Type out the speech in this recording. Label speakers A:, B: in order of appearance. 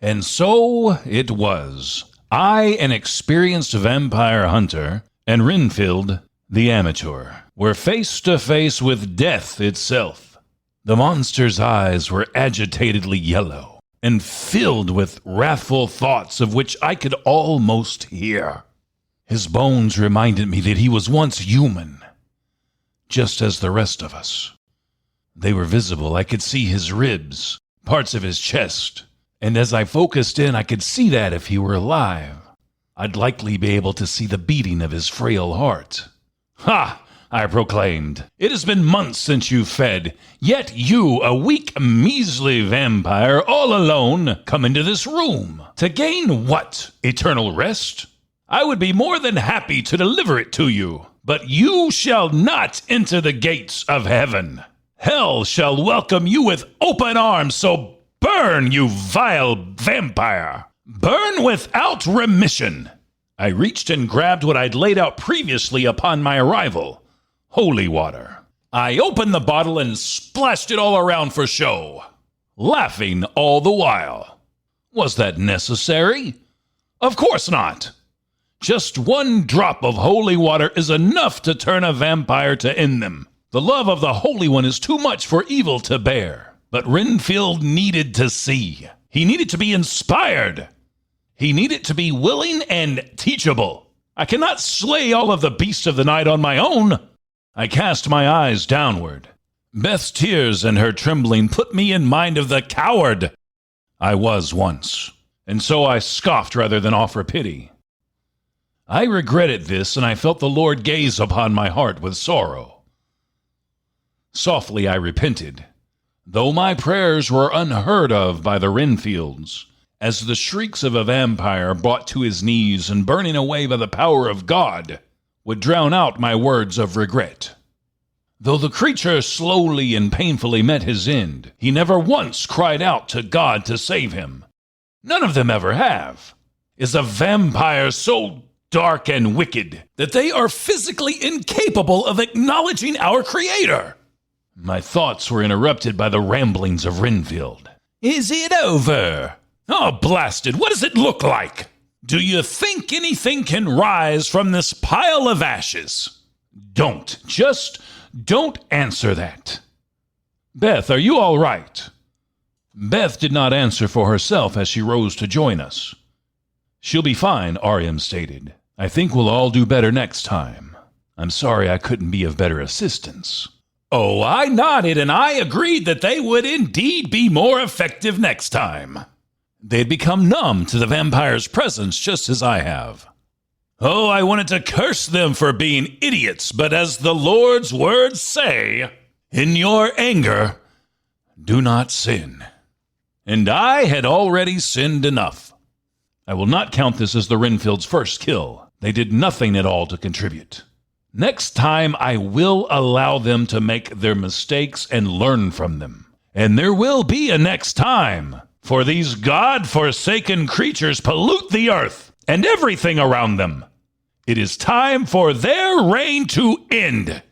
A: And so it was. I, an experienced vampire hunter, and Renfield, the amateur, were face to face with death itself. The monster's eyes were agitatedly yellow and filled with wrathful thoughts of which I could almost hear. His bones reminded me that he was once human, just as the rest of us. They were visible. I could see his ribs, parts of his chest, and as I focused in, I could see that if he were alive, I'd likely be able to see the beating of his frail heart. "Ha!" I proclaimed. "It has been months since you fed, yet you, a weak, measly vampire, all alone, come into this room. To gain what? Eternal rest? I would be more than happy to deliver it to you, but you shall not enter the gates of heaven. Hell shall welcome you with open arms, so burn, you vile vampire! Burn without remission!" I reached and grabbed what I'd laid out previously upon my arrival. Holy water. I opened the bottle and splashed it all around for show, laughing all the while. Was that necessary? Of course not. Just one drop of holy water is enough to turn a vampire to end them. The love of the Holy One is too much for evil to bear. But Renfield needed to see. He needed to be inspired. He needed to be willing and teachable. I cannot slay all of the beasts of the night on my own. I cast my eyes downward. Beth's tears and her trembling put me in mind of the coward I was once, and so I scoffed rather than offer pity. I regretted this, and I felt the Lord gaze upon my heart with sorrow. Softly I repented, though my prayers were unheard of by the Renfields, as the shrieks of a vampire brought to his knees and burning away by the power of God would drown out my words of regret. Though the creature slowly and painfully met his end, he never once cried out to God to save him. None of them ever have. Is a vampire so dark and wicked that they are physically incapable of acknowledging our Creator? My thoughts were interrupted by the ramblings of Renfield. "Is it over? Oh, blasted, what does it look like? Do you think anything can rise from this pile of ashes? Just don't answer that. Beth, are you all right?" Beth did not answer for herself as she rose to join us. "She'll be fine," RM stated. "I think we'll all do better next time. I'm sorry I couldn't be of better assistance." Oh, I nodded, and I agreed that they would indeed be more effective next time. They'd become numb to the vampire's presence just as I have. Oh, I wanted to curse them for being idiots, but as the Lord's words say, "In your anger, do not sin." And I had already sinned enough. I will not count this as the Renfield's first kill. They did nothing at all to contribute. Next time, I will allow them to make their mistakes and learn from them. And there will be a next time, for these God-forsaken creatures pollute the earth and everything around them. It is time for their reign to end.